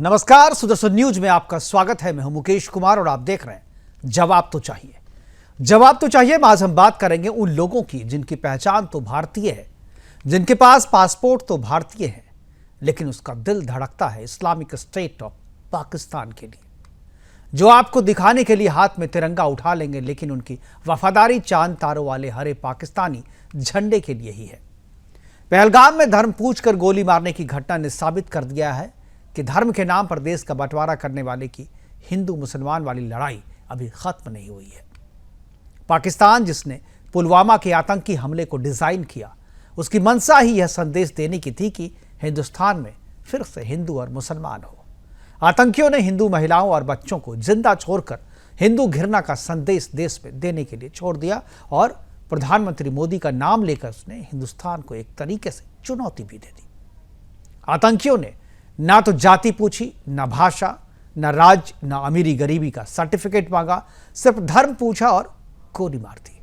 नमस्कार, सुदर्शन न्यूज में आपका स्वागत है। मैं हूं मुकेश कुमार और आप देख रहे हैं जवाब तो चाहिए। जवाब तो चाहिए में आज हम बात करेंगे उन लोगों की जिनकी पहचान तो भारतीय है, जिनके पास पासपोर्ट तो भारतीय है, लेकिन उसका दिल धड़कता है इस्लामिक स्टेट ऑफ पाकिस्तान के लिए, जो आपको दिखाने के लिए हाथ में तिरंगा उठा लेंगे, लेकिन उनकी वफादारी चांद तारों वाले हरे पाकिस्तानी झंडे के लिए ही है। पहलगाम में धर्म पूछकर गोली मारने की घटना ने साबित कर दिया है कि धर्म के नाम पर देश का बंटवारा करने वाले की हिंदू मुसलमान वाली लड़ाई अभी खत्म नहीं हुई है। पाकिस्तान जिसने पुलवामा के आतंकी हमले को डिजाइन किया, उसकी मंशा ही यह संदेश देने की थी कि हिंदुस्तान में फिर से हिंदू और मुसलमान हो। आतंकियों ने हिंदू महिलाओं और बच्चों को जिंदा छोड़कर हिंदू घृणा का संदेश देश में देने के लिए छोड़ दिया और प्रधानमंत्री मोदी का नाम लेकर उसने हिंदुस्तान को एक तरीके से चुनौती भी दे दी। आतंकियों ने ना तो जाति पूछी, ना भाषा, ना राज्य, ना अमीरी गरीबी का सर्टिफिकेट मांगा, सिर्फ धर्म पूछा और गोली मार दी।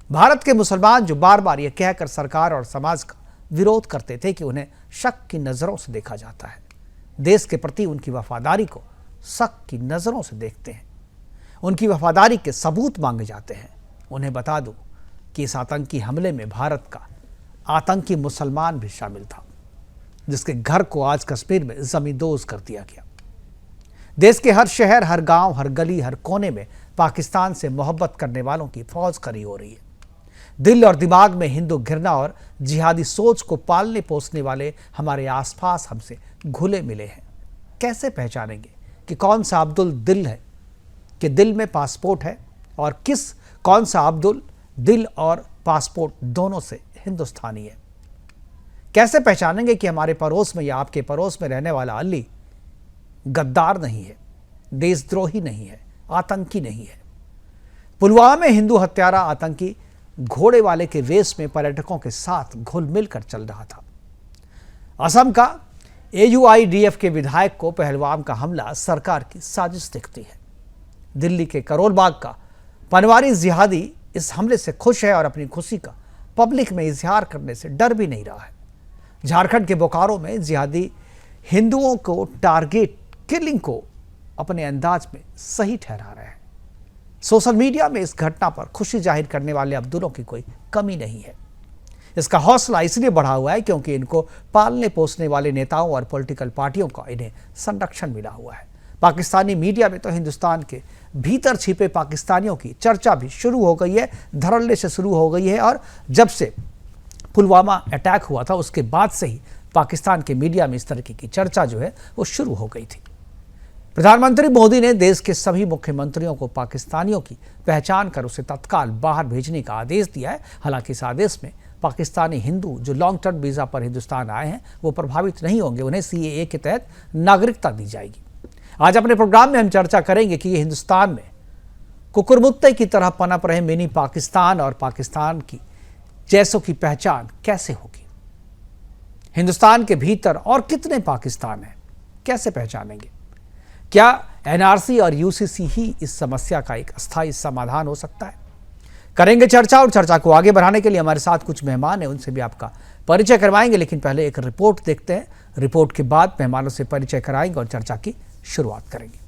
भारत के मुसलमान जो बार बार यह कहकर सरकार और समाज का विरोध करते थे कि उन्हें शक की नजरों से देखा जाता है, देश के प्रति उनकी वफादारी को शक की नजरों से देखते हैं। उनकी वफादारी के सबूत मांगे जाते हैं। उन्हें बता दूं कि इस आतंकी हमले में भारत का आतंकी मुसलमान भी शामिल था, जिसके घर को आज कश्मीर में जमींदोज कर दिया गया। देश के हर शहर, हर गांव, हर गली, हर कोने में पाकिस्तान से मोहब्बत करने वालों की फौज खड़ी हो रही है। दिल और दिमाग में हिंदू घृणा और जिहादी सोच को पालने पोसने वाले हमारे आसपास हमसे घुले मिले हैं। कैसे पहचानेंगे कि कौन सा अब्दुल दिल है, कि दिल में पासपोर्ट है, और कौन सा अब्दुल दिल और पासपोर्ट दोनों से हिंदुस्तानी है? कैसे पहचानेंगे कि हमारे पड़ोस में या आपके पड़ोस में रहने वाला अली गद्दार नहीं है, देशद्रोही नहीं है, आतंकी नहीं है? पुलवामा में हिंदू हत्यारा आतंकी घोड़े वाले के वेश में पर्यटकों के साथ घुल मिलकर चल रहा था। असम का AUIDF के विधायक को पहलगाम का हमला सरकार की साजिश दिखती है। दिल्ली के करोल बाग का पनवारी जिहादी इस हमले से खुश है और अपनी खुशी का पब्लिक में इजहार करने से डर भी नहीं रहा है। झारखंड के बोकारो में जिहादी हिंदुओं को टारगेट किलिंग को अपने अंदाज में सही ठहरा रहे हैं। सोशल मीडिया में इस घटना पर खुशी जाहिर करने वाले अब्दुलों की कोई कमी नहीं है। इसका हौसला इसलिए बढ़ा हुआ है क्योंकि इनको पालने पोसने वाले नेताओं और पॉलिटिकल पार्टियों का इन्हें संरक्षण मिला हुआ है। पाकिस्तानी मीडिया में तो हिंदुस्तान के भीतर छिपे पाकिस्तानियों की चर्चा भी शुरू हो गई है, धड़ल्ले से शुरू हो गई है। और जब से पुलवामा अटैक हुआ था उसके बाद से ही पाकिस्तान के मीडिया में इस तरीके की चर्चा जो है वो शुरू हो गई थी। प्रधानमंत्री मोदी ने देश के सभी मुख्यमंत्रियों को पाकिस्तानियों की पहचान कर उसे तत्काल बाहर भेजने का आदेश दिया है। हालांकि इस आदेश में पाकिस्तानी हिंदू जो लॉन्ग टर्म वीजा पर हिंदुस्तान आए हैं वो प्रभावित नहीं होंगे, उन्हें CAA के तहत नागरिकता दी जाएगी। आज अपने प्रोग्राम में हम चर्चा करेंगे कि हिंदुस्तान में कुकुरमुत्ते की तरह पनप रहे मिनी पाकिस्तान और पाकिस्तान की जैसों की पहचान कैसे होगी। हिंदुस्तान के भीतर और कितने पाकिस्तान हैं, कैसे पहचानेंगे? क्या NRC और UCC ही इस समस्या का एक अस्थायी समाधान हो सकता है? करेंगे चर्चा, और चर्चा को आगे बढ़ाने के लिए हमारे साथ कुछ मेहमान हैं, उनसे भी आपका परिचय करवाएंगे। लेकिन पहले एक रिपोर्ट देखते हैं। रिपोर्ट के बाद मेहमानों से परिचय कराएंगे और चर्चा की शुरुआत करेंगे।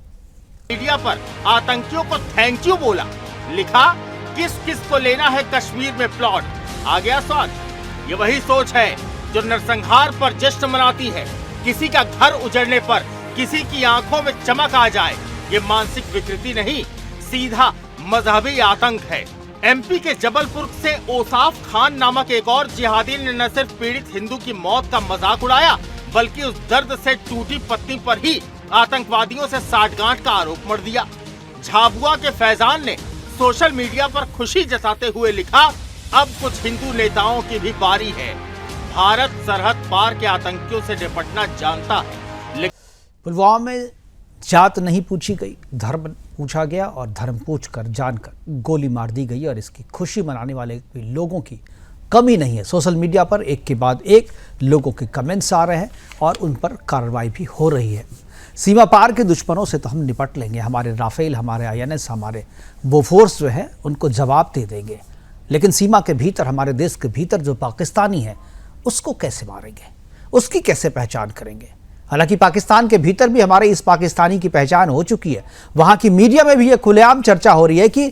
मीडिया पर आतंकियों को थैंक यू बोला, लिखा किस किस को लेना है कश्मीर में प्लॉट, आ गया स्वाद। ये वही सोच है जो नरसंहार पर जश्न मनाती है। किसी का घर उजड़ने पर किसी की आंखों में चमक आ जाए, ये मानसिक विकृति नहीं, सीधा मजहबी आतंक है। MP के जबलपुर से ओसाफ खान नामक एक और जिहादी ने न सिर्फ पीड़ित हिंदू की मौत का मजाक उड़ाया, बल्कि उस दर्द से टूटी पत्नी पर ही आतंकवादियों से साठगांठ का आरोप मढ़ दिया। झाबुआ के फैजान ने सोशल मीडिया पर खुशी जताते हुए लिखा, अब कुछ हिंदू नेताओं की भी बारी है। भारत सरहद पार के आतंकियों से निपटना जानता है। पुलवामा में जात नहीं पूछी गई, धर्म पूछा गया और धर्म पूछकर जानकर गोली मार दी गई, और इसकी खुशी मनाने वाले लोगों की कमी नहीं है। सोशल मीडिया पर एक के बाद एक लोगों के कमेंट्स आ रहे हैं और उन पर कार्रवाई भी हो रही है। सीमा पार के दुश्मनों से तो हम निपट लेंगे, हमारे राफेल, हमारे INS, हमारे बोफोर्स जो है उनको जवाब दे देंगे, लेकिन सीमा के भीतर, हमारे देश के भीतर जो पाकिस्तानी है उसको कैसे मारेंगे, उसकी कैसे पहचान करेंगे? हालांकि पाकिस्तान के भीतर भी हमारे इस पाकिस्तानी की पहचान हो चुकी है। वहां की मीडिया में भी ये खुलेआम चर्चा हो रही है कि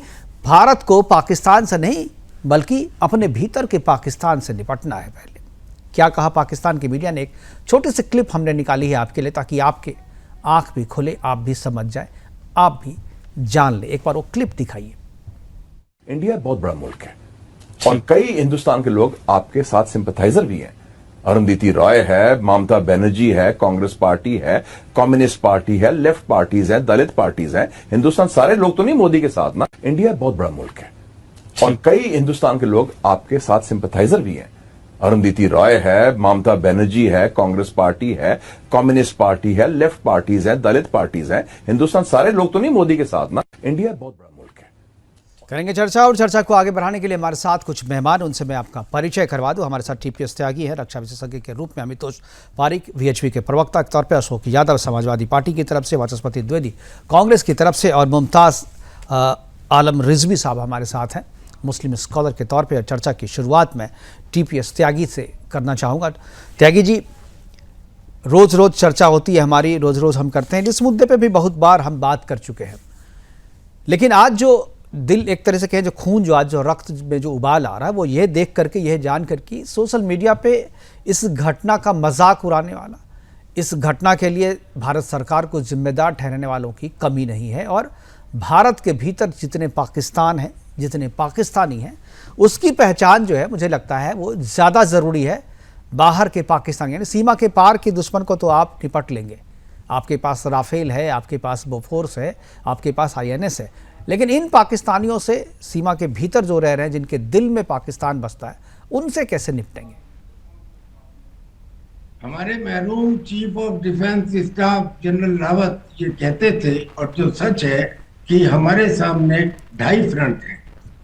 भारत को पाकिस्तान से नहीं बल्कि अपने भीतर के पाकिस्तान से निपटना है। पहले क्या कहा पाकिस्तान की मीडिया ने, एक छोटी सी क्लिप हमने निकाली है आपके लिए, ताकि आपके आंख भी खुले, आप भी समझ जाए, आप भी जान ले। एक बार वो क्लिप दिखाइए। इंडिया बहुत बड़ा मुल्क है और कई हिंदुस्तान के लोग आपके साथ सिंपथाइजर भी हैं। अरुंधति रॉय है, ममता बनर्जी है, कांग्रेस पार्टी है, कम्युनिस्ट पार्टी है, लेफ्ट पार्टीज है, दलित पार्टीज हैं। हिंदुस्तान सारे लोग तो नहीं मोदी के साथ ना। इंडिया बहुत बड़ा मुल्क है और कई हिंदुस्तान के लोग आपके साथ सिंपथाइजर भी हैं। अरुंधति रॉय है, ममता बनर्जी है, कांग्रेस पार्टी है, कम्युनिस्ट पार्टी है, लेफ्ट पार्टीज हैं, दलित पार्टीज हैं। हिंदुस्तान सारे लोग तो नहीं मोदी के साथ ना। इंडिया बहुत बड़ा मुल्क है। करेंगे चर्चा, और चर्चा को आगे बढ़ाने के लिए हमारे साथ कुछ मेहमान, उनसे मैं आपका परिचय करवा दूं। हमारे साथ टीपीएस त्यागी है, रक्षा विशेषज्ञ के रूप में अमितोष पारिक, वीएचपी के प्रवक्ता के तौर पर अशोक यादव समाजवादी पार्टी की तरफ से, वाचस्पति द्विवेदी कांग्रेस की तरफ से, और मुमताज आलम रिजवी साहब हमारे साथ हैं मुस्लिम स्कॉलर के तौर पर। चर्चा की शुरुआत में टीपीएस त्यागी से करना चाहूँगा। त्यागी जी, रोज़ रोज़ चर्चा होती है हमारी, रोज़ रोज़ हम करते हैं, जिस मुद्दे पे भी बहुत बार हम बात कर चुके हैं, लेकिन आज जो दिल, एक तरह से कहें जो खून, जो आज जो रक्त में जो उबाल आ रहा है, वो ये देख करके, यह जान करके सोशल मीडिया पे इस घटना का मजाक उड़ाने वाला, इस घटना के लिए भारत सरकार को जिम्मेदार ठहराने वालों की कमी नहीं है। और भारत के भीतर जितने पाकिस्तान हैं, जितने पाकिस्तानी हैं, उसकी पहचान जो है मुझे लगता है वो ज़्यादा ज़रूरी है। बाहर के पाकिस्तान यानी सीमा के पार के दुश्मन को तो आप निपट लेंगे, आपके पास राफेल है, आपके पास बोफोर्स है, आपके पास INS है, लेकिन इन पाकिस्तानियों से सीमा के भीतर जो रह रहे हैं, जिनके दिल में पाकिस्तान बसता है, उनसे कैसे निपटेंगे? हमारे मरहूम chief of defence staff general Rawat ये कहते थे, और जो सच है, कि हमारे सामने 2.5 फ्रंट हैं।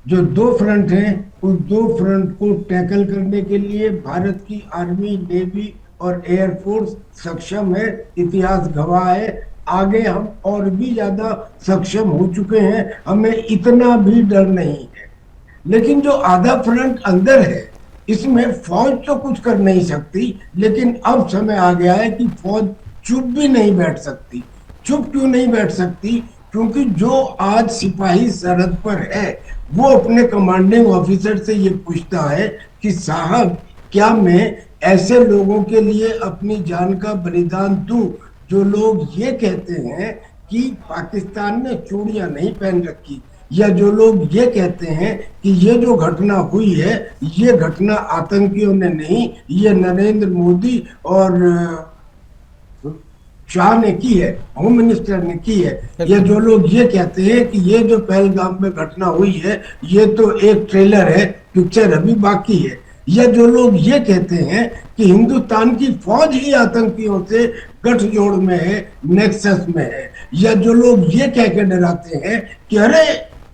जो 2 फ्रंट हैं, उस 2 फ्रंट को टैकल करने के लिए भारत की आर्मी, नेवी और एयरफोर्स सक्षम है। इतिहास गवाह है, आगे हम और भी ज्यादा सक्षम हो चुके हैं, हमें इतना भी डर नहीं है। लेकिन जो आधा फ्रंट अंदर है, इसमें फौज तो कुछ कर नहीं सकती, लेकिन अब समय आ गया है कि फौज चुप भी नहीं बैठ सकती। चुप क्यों नहीं बैठ सकती? क्योंकि जो आज सिपाही सरहद पर है, वो अपने कमांडिंग ऑफिसर से ये पूछता है कि साहब, क्या मैं ऐसे लोगों के लिए अपनी जान का बलिदान दूं जो लोग ये कहते हैं कि पाकिस्तान ने चूड़ियां नहीं पहन रखी, या जो लोग ये कहते हैं कि ये जो घटना हुई है, ये घटना आतंकियों ने नहीं, ये नरेंद्र मोदी और शाह ने की है, होम मिनिस्टर ने की है। ये जो लोग ये कहते हैं कि ये जो पहलगाम में घटना हुई है, ये तो एक ट्रेलर है, पिक्चर अभी बाकी है। या जो लोग ये कहते हैं कि हिंदुस्तान की फौज ही आतंकियों से गठजोड़ में है, नेक्सस में है। या जो लोग ये कह के डराते हैं कि अरे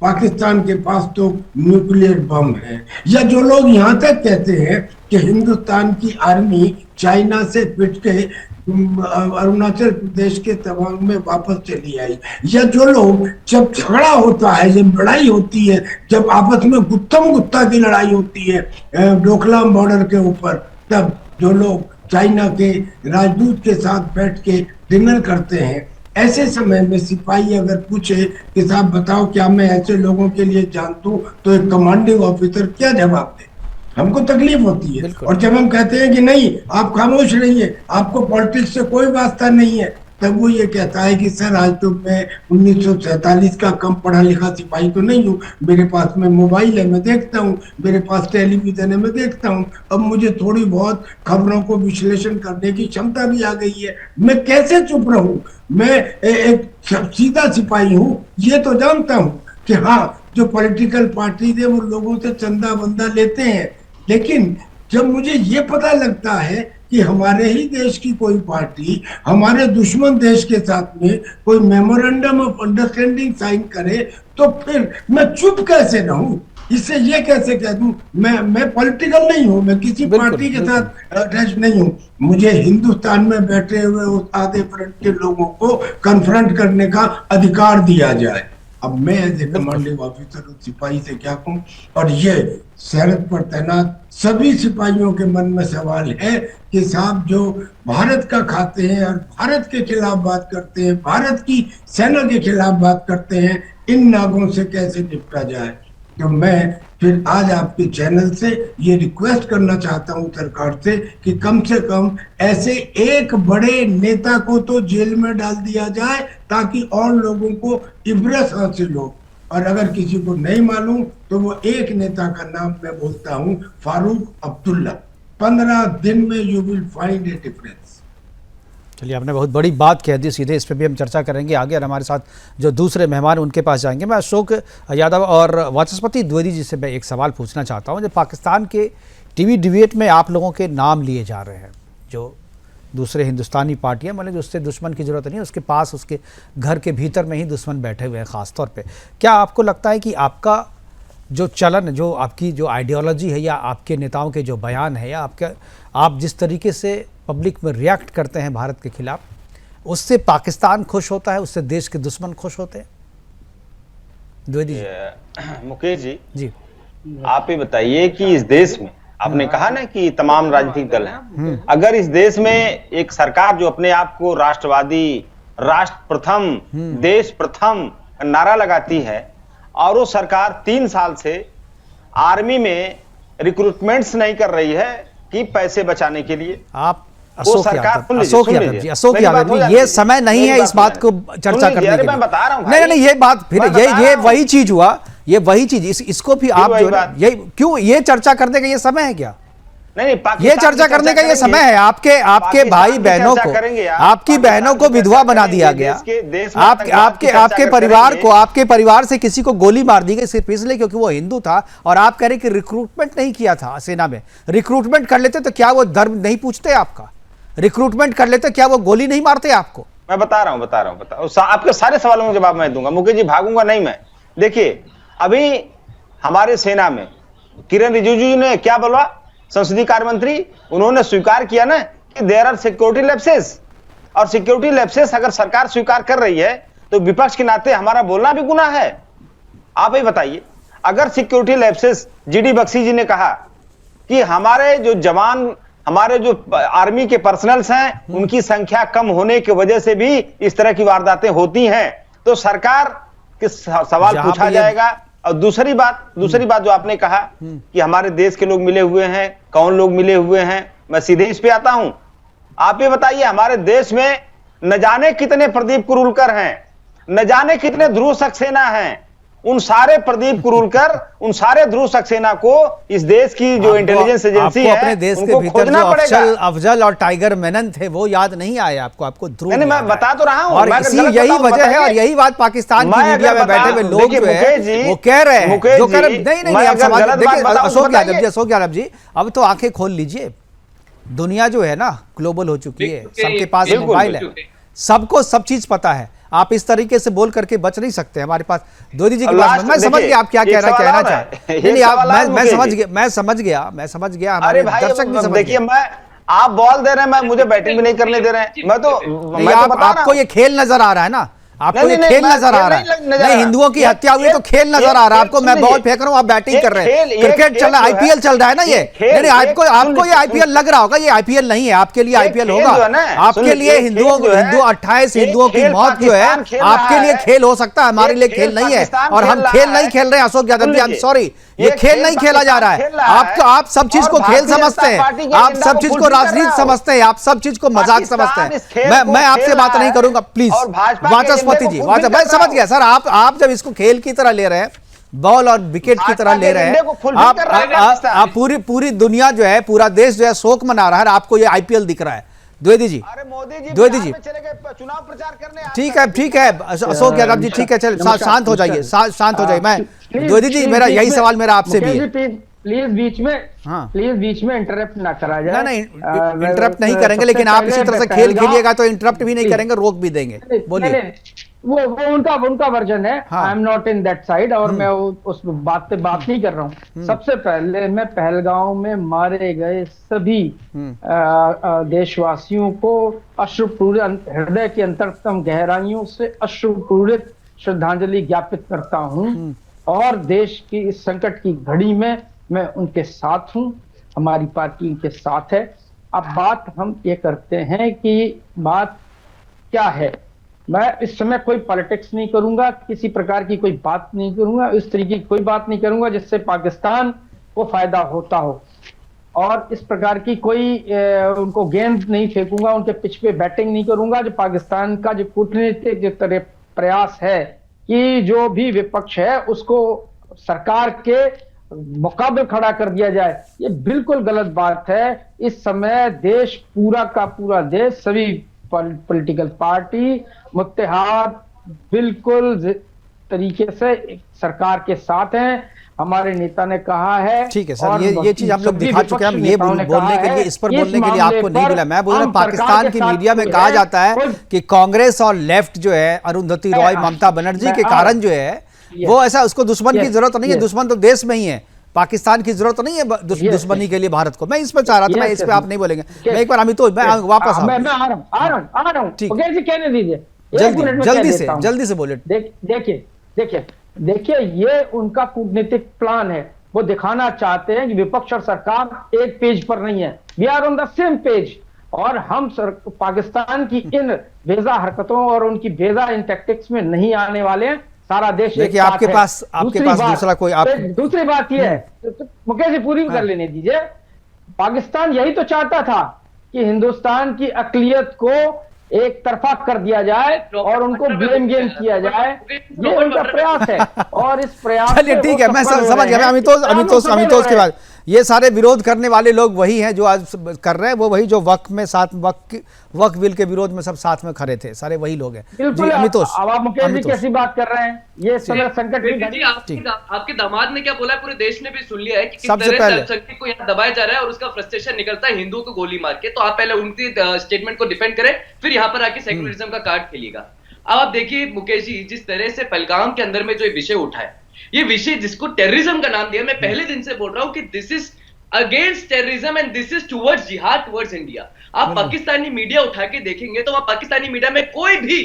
पाकिस्तान के पास तो न्यूक्लियर बम है। या जो लोग यहाँ तक कहते हैं कि हिंदुस्तान की आर्मी चाइना से पिट के अरुणाचल प्रदेश के तवांग में वापस चली आई। या जो लोग, जब झगड़ा होता है, जब लड़ाई होती है, जब आपस में गुत्थम गुत्था की लड़ाई होती है डोकलाम बॉर्डर के ऊपर, तब जो लोग चाइना के राजदूत के साथ बैठ के डिनर करते हैं, ऐसे समय में सिपाही अगर पूछे कि साहब बताओ, क्या मैं ऐसे लोगों के लिए जान दूं, तो एक कमांडिंग ऑफिसर क्या जवाब दे? हमको तकलीफ होती है। और जब हम कहते हैं कि नहीं, आप खामोश रहिए, आपको पॉलिटिक्स से कोई वास्ता नहीं है, तब वो ये कहता है कि सर, आज तो मैं 1947 का कम पढ़ा लिखा सिपाही तो नहीं हूँ, मेरे पास में मोबाइल है, मैं देखता हूँ, मेरे पास टेलीविजन है, मैं देखता हूँ, अब मुझे थोड़ी बहुत खबरों को विश्लेषण करने की क्षमता भी आ गई है, मैं कैसे चुप रहूं? मैं एक सीधा सिपाही हूँ, ये तो जानता हूँ कि हाँ, जो पॉलिटिकल पार्टी है वो लोगों से चंदा बंदा लेते हैं, लेकिन जब मुझे ये पता लगता है कि हमारे ही देश की कोई पार्टी हमारे दुश्मन देश के साथ में कोई मेमोरेंडम ऑफ अंडरस्टैंडिंग साइन करे, तो फिर मैं चुप कैसे रहूं? इससे ये कैसे कह दूं मैं पॉलिटिकल नहीं हूं, मैं किसी पार्टी के साथ अटैच नहीं हूं। मुझे हिंदुस्तान में बैठे हुए उस आधे फ्रंट के लोगों को कन्फ्रंट करने का अधिकार दिया जाए। अब मैं एज ए कमांडिंग ऑफिसर हूँ, सिपाही से क्या कहूँ। और ये सरहद पर तैनात सभी सिपाहियों के मन में सवाल है कि साहब जो भारत का खाते हैं और भारत के खिलाफ बात करते हैं, भारत की सेना के खिलाफ बात करते हैं, इन नागों से कैसे निपटा जाए। तो मैं फिर आज आपके चैनल से ये रिक्वेस्ट करना चाहता हूं सरकार से कि कम से कम ऐसे एक बड़े नेता को तो जेल में डाल दिया जाए ताकि और लोगों को इबरत हासिल हो। और अगर किसी को नहीं मालूम तो वो एक नेता का नाम मैं बोलता हूं, फारूक अब्दुल्ला। 15 दिन में you will find A difference. चलिए, आपने बहुत बड़ी बात कह दी, सीधे इस पर भी हम चर्चा करेंगे आगे। और हमारे साथ जो दूसरे मेहमान उनके पास जाएंगे। मैं अशोक यादव और वाचस्पति द्विवेदी जी से मैं एक सवाल पूछना चाहता हूं। जो पाकिस्तान के टीवी डिबेट में आप लोगों के नाम लिए जा रहे हैं, जो दूसरे हिंदुस्तानी पार्टियां, मतलब उससे दुश्मन की ज़रूरत नहीं है, उसके पास उसके घर के भीतर में ही दुश्मन बैठे हुए हैं ख़ास तौर पे। क्या आपको लगता है कि आपका जो चलन, जो आपकी जो आइडियोलॉजी है, या आपके नेताओं के जो बयान है, या आप जिस तरीके से पब्लिक में रिएक्ट करते हैं भारत के खिलाफ, उससे पाकिस्तान खुश होता है, उससे देश के दुश्मन खुश होते हैं? द्विवेदी जी। मुकेश जी, जी, आप ही बताइए कि इस देश में आपने कहा ना कि तमाम राजनीतिक दल हैं, अगर इस देश में एक सरकार जो अपने आप को राष्ट्रवादी, राष्ट्र प्रथम, देश प्रथम नारा लगाती है, और वो सरकार 3 साल से आर्मी में रिक्रूटमेंट्स नहीं कर रही है कि पैसे बचाने के लिए, आप अशोक यादव जी, ये समय नहीं है इस बात को चर्चा करने के लिए। मैं बता रहा हूं, नहीं, ये बात फिर ये वही चीज हुआ, ये वही चीज, इसको भी आप जो ये क्यों, ये चर्चा करने का ये समय है क्या? नहीं, ये चर्चा करने का ये समय है। आपके भाई बहनों को, आपकी बहनों को विधवा बना दिया गया, आपके परिवार को, आपके परिवार से किसी को गोली मार दी गई सिर्फ इसलिए क्योंकि वो हिंदू था, और आप कह रहे कि रिक्रूटमेंट नहीं किया था सेना में। रिक्रूटमेंट कर लेते तो क्या वो धर्म नहीं पूछते आपका? रिक्रूटमेंट कर लेते क्या वो गोली नहीं मारते आपको? मैं बता रहा हूं। आपके सारे सवालों का जवाब मैं दूंगा मुकेश जी, भागूंगा नहीं मैं। देखिए, अभी हमारे सेना में किरण रिजिजू ने क्या बोला, संसदीय कार्य मंत्री, उन्होंने स्वीकार किया ना कि देयर आर सिक्योरिटी लैप्सेस, और सिक्योरिटी लैप्सेस अगर सरकार स्वीकार कर रही है तो विपक्ष के नाते हमारा बोलना भी गुनाह है। आप ही बताइए, अगर सिक्योरिटी लैप्सेस, जीडी बख्शी जी ने कहा कि हमारे जो जवान, हमारे जो आर्मी के पर्सनल्स हैं, उनकी संख्या कम होने की वजह से भी इस तरह की वारदातें होती हैं, तो सरकार के सवाल पूछा जाएगा। और दूसरी बात जो आपने कहा कि हमारे देश के लोग मिले हुए हैं, कौन लोग मिले हुए हैं, मैं सीधे इस पे आता हूं। आप ये बताइए, हमारे देश में न जाने कितने प्रदीप कुरूलकर हैं, न जाने कितने ध्रुव सक्सेना हैं। उन सारे प्रदीप कुरूलकर, उन सारे ध्रुव सक्सेना को इस देश की जो इंटेलिजेंस एजेंसी है, अपने देश के भीतर जो अफजल और टाइगर मेनन थे वो याद नहीं आए आपको ध्रुव? नहीं, मैं बता तो रहा हूं, और यही वजह है, और यही बात पाकिस्तान की मीडिया में बैठे हुए लोग जो है वो कह रहे हैं, जो कह रहे नहीं, अशोक यादव जी, अब तो आंखें खोल लीजिए। दुनिया जो है ना ग्लोबल हो चुकी है, सबके पास मोबाइल है, सबको सब चीज पता है। आप इस तरीके से बोल करके बच नहीं सकते हमारे पास। द्विवेदी जी के पास मैं समझ गया आप क्या कहना चाहते हैं। नहीं, आप मैं समझ गया हमारे दर्शक भी समझ गए। मैं, आप बॉल दे रहे हैं, मैं मुझे बैटिंग भी नहीं करने दे रहे हैं। मैं तो आपको ये खेल नजर आ रहा है ना, आपको ये खेल नजर आ रहा है। नहीं, हिंदुओं की हत्या हुई तो खेल नजर आ रहा है आपको। मैं बॉल फेंक रहा हूं, आप बैटिंग कर रहे हैं। क्रिकेट चल रहा है, आईपीएल चल रहा है ना ये। नहीं, आपको ये आईपीएल लग रहा होगा, ये आईपीएल नहीं है, आपके लिए आईपीएल होगा। आपके लिए 28 हिंदुओं की मौत जो है आपके लिए खेल हो सकता है, हमारे लिए खेल नहीं है। और हम खेल नहीं खेल रहे हैं Ashok Yadav ji, I am sorry, ये खेल नहीं खेला जा रहा है। आप सब चीज को खेल समझते हैं, आप सब चीज को राजनीति समझते हैं, आप सब चीज को मजाक समझते हैं। मैं आपसे बात नहीं करूंगा प्लीज, वाचस्पति जी। मैं समझ गया सर, आप जब इसको खेल की तरह ले रहे हैं, बॉल और विकेट की तरह ले रहे हैं, आप पूरी दुनिया जो है, पूरा देश जो है शोक मना रहा है, आपको ये आईपीएल दिख रहा है। द्विवेदी जी, चुनाव प्रचार करने, ठीक है अशोक यादव जी, ठीक है, चलिए शांत हो जाइए, शांत हो जाइए। मैं द्विवेदी जी, मेरा यही सवाल मेरा आपसे भी है, प्लीज बीच में इंटरप्ट ना करा जाए। नहीं, इंटरप्ट नहीं करेंगे, लेकिन आप इसी तरह से खेल खेलिएगा तो इंटरप्ट भी नहीं करेंगे, रोक भी देंगे। बोलिए। वो उनका वर्जन है, I am not in that side, और मैं उस बात पे बात नहीं कर रहा हूँ। सबसे पहले मैं पहलगांव में मारे गए सभी देशवासियों को अश्रुपूरित, हृदय की अंतरतम गहराइयों से अश्रुपूरित श्रद्धांजलि ज्ञापित करता हूं और देश की इस संकट की घड़ी में मैं उनके साथ हूं, हमारी पार्टी उनके साथ है। अब बात हम ये करते हैं कि बात क्या है। मैं इस समय कोई पॉलिटिक्स नहीं करूंगा, किसी प्रकार की कोई बात नहीं करूंगा, इस तरीके की कोई बात नहीं करूंगा जिससे पाकिस्तान को फायदा होता हो, और इस प्रकार की कोई उनको गेंद नहीं फेंकूंगा, उनके पिच पे बैटिंग नहीं करूंगा। जो पाकिस्तान का जो कूटनीतिक जो तरह प्रयास है कि जो भी विपक्ष है उसको सरकार के मुकाबले खड़ा कर दिया जाए, ये बिल्कुल गलत बात है। इस समय देश पूरा का पूरा देश, सभी पॉलिटिकल पार्टी मुत्तेहाद बिल्कुल तरीके से सरकार के साथ हैं। हमारे नेता ने कहा है, ठीक है सर, ये चीज हम लोग दिखा चुके हैं। हम ये बोलने के लिए, इस पर बोलने के लिए आपको नहीं मिला। मैं बोल रहा हूं, पाकिस्तान की मीडिया में कहा जाता है कि कांग्रेस और लेफ्ट जो है, अरुंधति रॉय, ममता बनर्जी के कारण जो है वो ऐसा, उसको दुश्मन की जरूरत नहीं है। दुश्मन तो देश में ही है, पाकिस्तान की जरूरत नहीं है दुश्मनी के लिए भारत को। मैं इस पर चाह रहा था, मैं इस पे आप नहीं बोलेंगे। मैं एक बार अमितोष, मैं वापस आ रहा हूं। ठीक, कहने दीजिए, जल्दी से बोले। देखिए, ये उनका कूटनीतिक प्लान है। वो दिखाना चाहते हैं कि विपक्ष और सरकार एक पेज पर नहीं है, we are on the same page. और हम पाकिस्तान की इन बेजा हरकतों और उनकी बेजा इन टैक्टिक्स में नहीं आने वाले हैं। सारा देश देखिए, आपके पास दूसरा कोई दूसरी बात यह है, मुकेश जी पूरी कर लेने दीजिए। पाकिस्तान यही तो चाहता था कि हिंदुस्तान की अकलियत को एक तरफा कर दिया जाए और उनको ब्लेम गेम किया जाए, ये उनका प्रयास है। और इस प्रयास, चलिए ठीक है, मैं समझ गया। अमितोष के बाद ये सारे विरोध करने वाले लोग वही हैं जो आज कर रहे हैं, वो वही जो वक्फ में साथ वक्फ बिल के विरोध में सब साथ में खड़े थे, सारे वही लोग हैं। जी अमितोष, अब आप मुकेश जी कैसी बात कर रहे हैं? ये समय संकट आपके दामाद ने क्या बोला, पूरे देश ने भी सुन लिया है कि किस तरह से अल्पसंख्यक को यहाँ दबाया जा रहा है और उसका फ्रस्ट्रेशन निकलता है हिंदुओं को गोली मार के। तो आप पहले उनकी स्टेटमेंट को डिफेंड करें, फिर यहाँ पर आके सेक्युलरिज्म का कार्ड खेलिएगा। अब आप देखिए मुकेश जी, जिस तरह से पहलगाम के अंदर में जो विषय उठा है, ये विषय जिसको टेररिज्म का नाम दिया, मैं पहले दिन से बोल रहा हूं कि this is against terrorism and this is towards जिहाद टुवर्ड्स इंडिया। आप पाकिस्तानी मीडिया उठा के देखेंगे तो वहां पाकिस्तानी मीडिया में कोई भी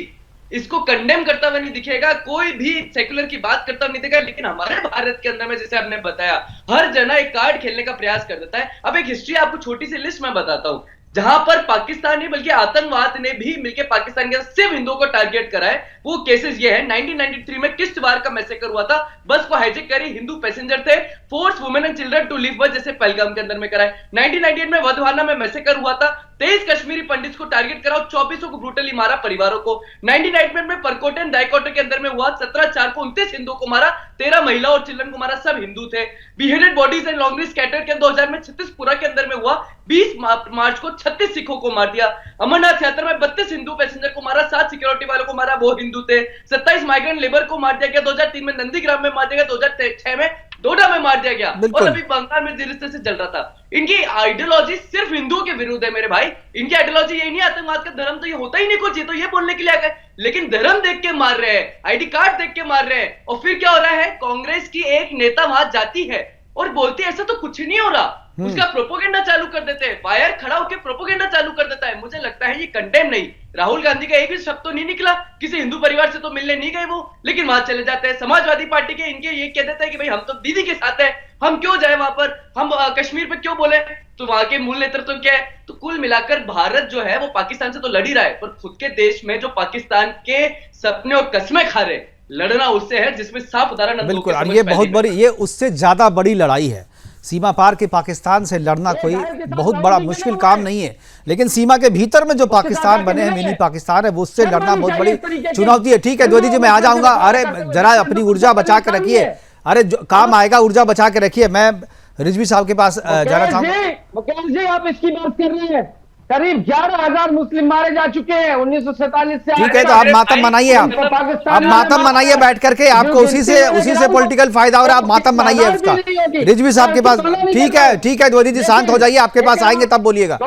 इसको कंडेम करता हुआ नहीं दिखेगा, कोई भी सेक्युलर की बात करता हुआ नहीं दिखेगा। लेकिन हमारे भारत के अंदर में, जैसे आपने बताया, हर जना एक कार्ड खेलने का प्रयास कर देता है। अब एक हिस्ट्री आपको छोटी सी लिस्ट में बताता हूं, जहां पर पाकिस्तान ने बल्कि आतंकवाद ने भी मिलकर पाकिस्तान के सिर्फ हिंदुओं को टारगेट करा है। वो केसेस ये है, 1993 में किश्तवाड़ का मैसेकर हुआ था, बस को हाईजेक करी, हिंदू पैसेंजर थे, force women and children to leave bus, जैसे पहलगाम के अंदर में करा है। 1998 में वधवाना में मैसेकर हुआ था, 23 कश्मीरी पंडित को टारगेट करा और 24 को ब्रूटली मारा परिवारों को। 1998 में परकोटे एंड दाइकोटे के अंदर में हुआ, 17/4 को 29 हिंदुओं को मारा, 13 महिला और चिल्ड्रन को मारा, सब हिंदू थे। बिहेडेड बॉडीज एंड लॉन्गली स्कैटर्ड के 2000 में छत्तीसपुरा के अंदर में हुआ, 20 मार्च को 36 सिखों को मार दिया। अमरनाथ यात्रा में 32 हिंदू पैसेंजर को मारा, 7 सिक्योरिटी वालों को मारा, वो हिंदू थे। 27 माइग्रेंट लेबर को मार दिया गया, 2003 में नंदीग्राम में मार दिया गया, 2006 में डोडा में मार दिया गया, और अभी बंगाल में जिस तरह से चल रहा था। इनकी आइडियोलॉजी सिर्फ हिंदुओं के विरुद्ध है मेरे भाई। इनकी आइडियोलॉजी यही नहीं, आतंकवाद का धर्म तो ये होता ही नहीं कुछ, ये तो ये बोलने के लिए आ गए, लेकिन धर्म देख के मार रहे हैं, आईडी कार्ड देख के मार रहे हैं। और फिर क्या हो रहा है, कांग्रेस की एक नेता वहां जाती है और बोलती है ऐसा तो कुछ नहीं हो रहा, उसका प्रोपोगेंडा चालू कर देते हैं, वायर खड़ा होकर प्रोपोगेंडा चालू कर देता है। मुझे लगता है ये कंडेम नहीं, राहुल गांधी का एक भी शब्द तो नहीं निकला, किसी हिंदू परिवार से तो मिलने नहीं गए वो, लेकिन वहां चले जाते हैं। समाजवादी पार्टी के इनके ये कह देते हैं कि भाई हम तो दीदी के साथ है, हम क्यों जाए वहां पर, हम कश्मीर पे क्यों बोले, तो वहां के मूल नेतृत्व क्या है। तो कुल मिलाकर भारत जो है वो पाकिस्तान से तो लड़ ही रहा है, पर खुद के देश में जो पाकिस्तान के सपने और कस्में खा रहे, लड़ना उससे है जिसमें साफ उदाहरण। बिल्कुल, और ये बहुत बड़ी, ये उससे ज्यादा बड़ी लड़ाई है। सीमा पार के पाकिस्तान से लड़ना कोई बहुत बड़ा मुश्किल काम नहीं है, लेकिन सीमा के भीतर में जो पाकिस्तान बने हैं, मिनी पाकिस्तान है, वो उससे लड़ना बहुत बड़ी चुनौती है। ठीक है द्विवेदी जी, मैं आ जाऊंगा। अरे जरा अपनी ऊर्जा बचा के रखिए, अरे काम आएगा, ऊर्जा बचा के रखिए। मैं रिजवी साहब के पास जाना चाहूंगा। मुकेश जी, आप इसकी बात कर रहे हैं, करीब 11,000 मुस्लिम मारे जा चुके हैं 1947 से। ठीक है, तो आप मातम मनाइए, आप मातम मनाइए बैठ करके, आपको उसी से पॉलिटिकल फायदा हो रहा है, आप मातम मनाइए उसका। रिजवी साहब के पास, ठीक है द्विवेदी जी शांत हो जाइए, आपके पास आएंगे तब बोलिएगा,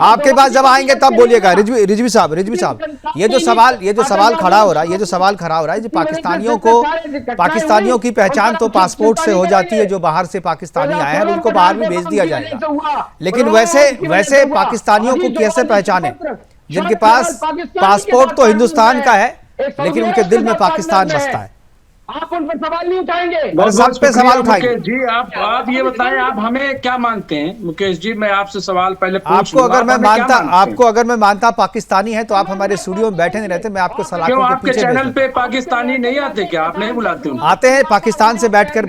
आपके पास जब आएंगे तब बोलिएगा। रिजवी साहब, ये जो सवाल खड़ा हो रहा है, पाकिस्तानियों की पहचान तो पासपोर्ट से हो जाती है, जो बाहर से पाकिस्तानी आए हैं उनको बाहर भी भेज दिया जाएगा, लेकिन वैसे पाकिस्तानियों को कैसे पहचाने जिनके पास पासपोर्ट तो हिंदुस्तान का है, लेकिन उनके दिल में पाकिस्तान बसता है। आप उन पर सवाल नहीं उठाएंगे? और सब पे सवाल उठाएंगे। मुकेश जी, आप ये बताएं, आप हमें क्या मानते हैं? मुकेश जी, मैं आपसे सवाल पहले पूछ आपको अगर मैं मानता पाकिस्तानी है तो आप हमारे स्टूडियो में बैठे नहीं रहते, मैं आपको सलाह क्यों आपके चैनल पे पाकिस्तानी नहीं आते क्या? आप नहीं बुलाते? आते हैं, पाकिस्तान से बैठकर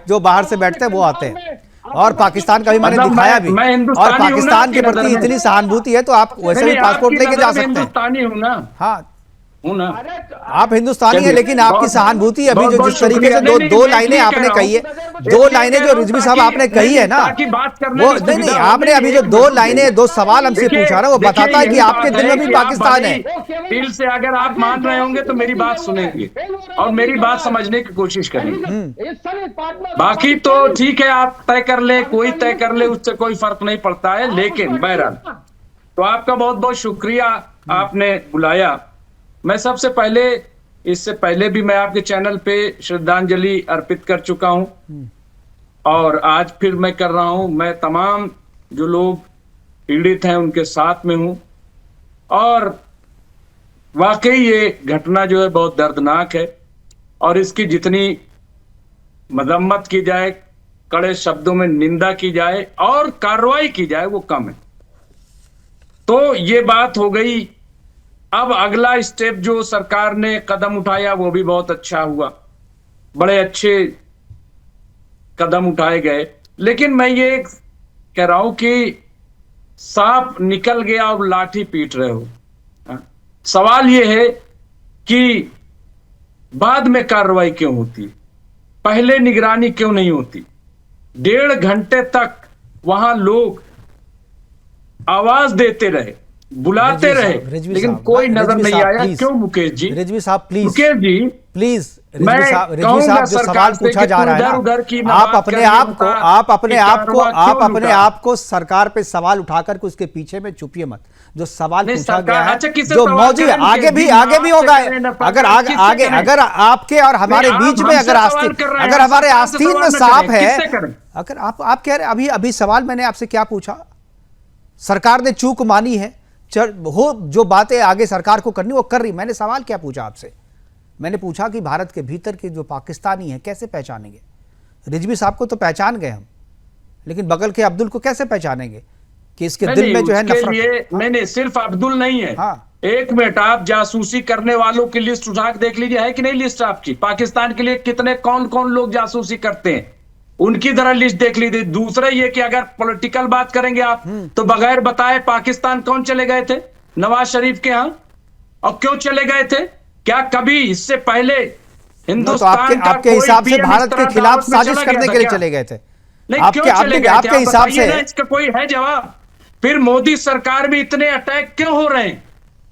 जो बाहर से बैठते हैं वो आते हैं, और पाकिस्तान का भी मैंने दिखाया भी, और पाकिस्तान के प्रति इतनी सहानुभूति है तो आप वैसे भी पासपोर्ट लेके जा सकते हैं। हिंदुस्तानी हूँ ना। हाँ हूँ ना, आप हिंदुस्तानी हैं, लेकिन आपकी सहानुभूति अभी जो जिस तरीके से दो लाइनें आपने कही है, दो लाइनें जो रिजवी साहब आपने कही है ना, वो नहीं, आपने अभी जो दो लाइनें, दो सवाल हमसे पूछा ना, वो बताता है कि आपके दिल में भी पाकिस्तान है। दिल से अगर आप मान रहे होंगे तो मेरी बात सुनेंगे और मेरी बात समझने की कोशिश करेंगे। बाकी तो ठीक है, आप तय कर ले, कोई तय कर ले, उससे कोई फर्क नहीं पड़ता है। लेकिन बहरहाल तो आपका बहुत बहुत शुक्रिया, आपने बुलाया। मैं सबसे पहले, इससे पहले भी मैं आपके चैनल पे श्रद्धांजलि अर्पित कर चुका हूं और आज फिर मैं कर रहा हूं। मैं तमाम जो लोग पीड़ित हैं उनके साथ में हूं और वाकई ये घटना जो है बहुत दर्दनाक है और इसकी जितनी मजम्मत की जाए, कड़े शब्दों में निंदा की जाए और कार्रवाई की जाए, वो कम है। तो ये बात हो गई। अब अगला स्टेप जो सरकार ने कदम उठाया वो भी बहुत अच्छा हुआ, बड़े अच्छे कदम उठाए गए। लेकिन मैं ये कह रहा हूं कि सांप निकल गया और लाठी पीट रहे हो। सवाल ये है कि बाद में कार्रवाई क्यों होती है, पहले निगरानी क्यों नहीं होती? 1.5 घंटे तक वहां लोग आवाज देते रहे, बुलाते रहे, लेकिन कोई नजर नहीं आया। क्यों मुकेश जी? रिजवी साहब प्लीज, मुकेश जी प्लीज, रिजवी साहब जो सवाल पूछा जा रहा है ना, आप अपने आप को सरकार पे सवाल उठाकर उसके पीछे में छुपिए मत। जो सवाल पूछा गया है, जो मौजूद है, आगे भी होगा। अगर अगर आपके और हमारे बीच में अगर हमारे आस्तीन में सांप है, अगर आप कह रहे अभी सवाल मैंने आपसे क्या पूछा, सरकार ने चूक मानी है, हो जो बातें आगे सरकार को करनी वो कर रही। मैंने सवाल क्या पूछा आपसे? मैंने पूछा कि भारत के भीतर के जो पाकिस्तानी हैं कैसे पहचानेंगे? रिजवी साहब को तो पहचान गए हम, लेकिन बगल के अब्दुल को कैसे पहचानेंगे कि इसके दिल में जो है नफरत? नहीं, सिर्फ अब्दुल नहीं है। हाँ, एक मिनट, आप जासूसी करने वालों की लिस्ट उठा के देख लीजिए, है कि नहीं लिस्ट आपकी? पाकिस्तान के लिए कितने कौन कौन लोग जासूसी करते हैं, उनकी तरह लिस्ट देख लीजिए। दूसरा ये कि अगर पॉलिटिकल बात करेंगे आप, तो बगैर बताए पाकिस्तान कौन चले गए थे? नवाज शरीफ के यहाँ। और क्यों चले गए थे? क्या कभी इससे पहले हिंदुस्तान तो आपके हिसाब से भारत के खिलाफ साजिश करने के लिए चले गए थे? आपके हिसाब से इसका कोई है जवाब? फिर मोदी सरकार में इतने अटैक क्यों हो रहे हैं,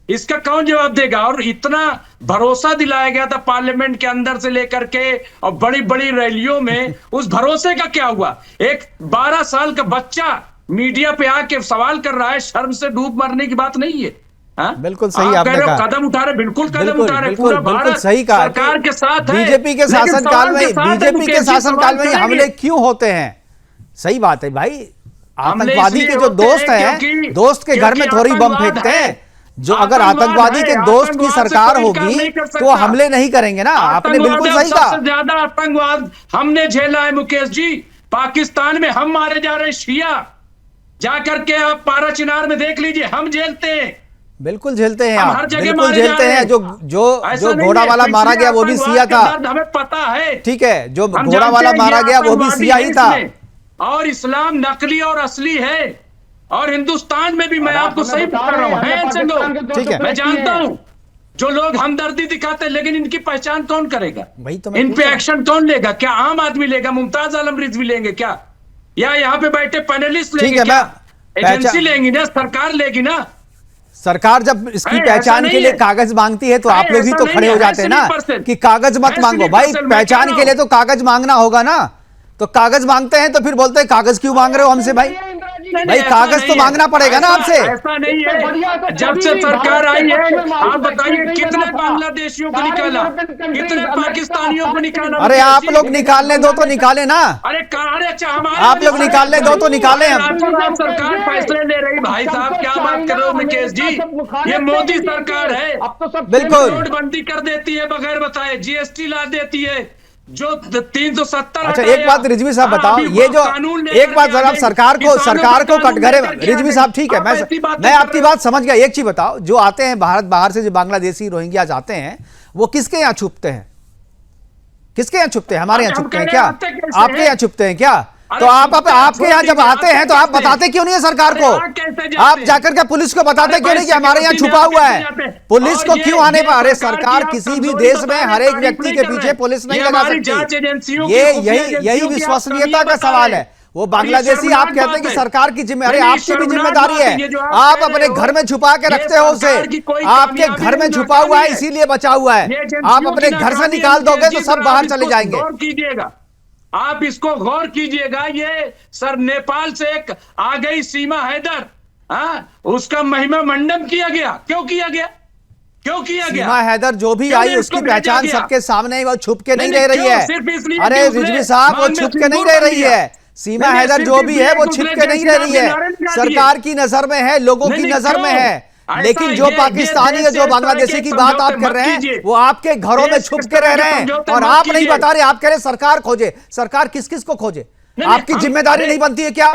इसका कौन जवाब देगा? और इतना भरोसा दिलाया गया था पार्लियामेंट के अंदर से लेकर के और बड़ी बड़ी रैलियों में, उस भरोसे का क्या हुआ? एक 12 साल का बच्चा मीडिया पे आके सवाल कर रहा है, शर्म से डूब मरने की बात नहीं है। बिल्कुल सही आपने कहा, कदम उठा रहे, बिल्कुल कदम उठा रहे, पूरा भारत सही कहा, सरकार के साथ है। बीजेपी के शासनकाल में हमले क्यों होते हैं? सही बात है भाई, आतंकवादी के जो दोस्त हैं, दोस्त के घर में थोड़ी बम फेंकते हैं। जो अगर आतंकवादी के दोस्त की सरकार होगी तो हमले नहीं करेंगे ना। आपने बिल्कुल सही कहा। सबसे ज्यादा आतंकवाद हमने झेला है मुकेश जी। पाकिस्तान में हम मारे जा रहे शिया, जाकर के आप पारा चिनार में देख लीजिए, हम झेलते हैं। बिल्कुल झेलते हैं आप, बिल्कुल झेलते हैं। जो घोड़ा वाला मारा गया वो भी सिया था, हमें पता है। ठीक है, जो घोड़ा वाला मारा गया वो भी सिया ही था। और इस्लाम नकली और असली है, और हिंदुस्तान में भी मैं आपको सही बता रहा हूँ, है ऐसे लोग। ठीक है, मैं जानता हूँ जो लोग हमदर्दी दिखाते हैं, लेकिन इनकी पहचान कौन करेगा? इन पे एक्शन कौन लेगा? क्या आम आदमी लेगा? मुमताज आलम रिजवी लेंगे क्या? या यहाँ पे बैठे पैनलिस्ट लेंगे क्या? एजेंसी लेंगी ना, सरकार लेगी ना। सरकार जब इसकी पहचान के लिए कागज मांगती है तो आप लोग भी तो खड़े हो जाते हैं ना कि कागज मत मांगो भाई, पहचान के लिए तो कागज मांगना होगा ना। तो कागज मांगते हैं तो फिर बोलते हैं कागज क्यों मांग रहे हो हमसे? भाई कागज तो मांगना पड़ेगा ना आपसे। ऐसा नहीं है, जब से सरकार आई है आप बताइए कितने बांग्लादेशियों को निकाला, कितने पाकिस्तानियों को निकाला? अरे आप लोग निकालने दो तो निकाले ना। अरे अच्छा, आप लोग निकालने दो तो निकाले। हम सरकार फैसले ले रही भाई साहब, क्या बात कर रहे हो मुकेश जी? ये मोदी सरकार है, अब तो सब बिल्कुल। नोटबंदी कर देती है बगैर बताए, जीएसटी ला देती है, जो 370। अच्छा एक बात रिजवी साहब बताओ, ये जो एक बात जरा सरकार को कटघरे, रिजवी साहब ठीक है, मैं आपकी बात समझ गया। एक चीज बताओ, जो आते हैं बाहर से, जो बांग्लादेशी रोहिंग्या आते हैं, वो किसके यहाँ छुपते हैं? किसके यहाँ छुपते हैं? हमारे यहाँ छुपते हैं क्या? आपके यहाँ छुपते हैं क्या? तो आपके यहाँ जब आते हैं तो आप बताते क्यों नहीं है सरकार को? आप जाकर के पुलिस को बताते क्यों नहीं कि हमारे यहाँ छुपा हुआ है? पुलिस को क्यों आने पर? अरे सरकार किसी भी देश में हर एक व्यक्ति के पीछे पुलिस नहीं लगा सकती। ये यही विश्वसनीयता का सवाल है। वो बांग्लादेशी आप कहते हैं कि सरकार की जिम्मेदारी, आपकी भी जिम्मेदारी है। आप अपने घर में छुपा के रखते हो उसे, आपके घर में छुपा हुआ है इसीलिए बचा हुआ है। आप अपने घर से निकाल दोगे तो सब बाहर चले जाएंगे। आप इसको गौर कीजिएगा। ये सर नेपाल से एक आ गई सीमा हैदर, उसका महिमा मंडन किया गया। क्यों किया गया? क्यों किया गया? सीमा हैदर जो भी आई उसकी पहचान सबके सामने, वो छुप के नहीं रह रही है। अरे रिजवी साहब, वो छुप के नहीं रह रही है। सीमा हैदर जो भी है वो छिप के नहीं रह रही है, सरकार की नजर में है, लोगों की नजर में है। लेकिन जो पाकिस्तानी या जो बांग्लादेशी की बात आप कर रहे हैं, वो आपके घरों में छुप के रह रहे हैं और आप नहीं बता रहे। आप कह रहे सरकार खोजे, सरकार किस किस को खोजे? आपकी जिम्मेदारी नहीं बनती है क्या?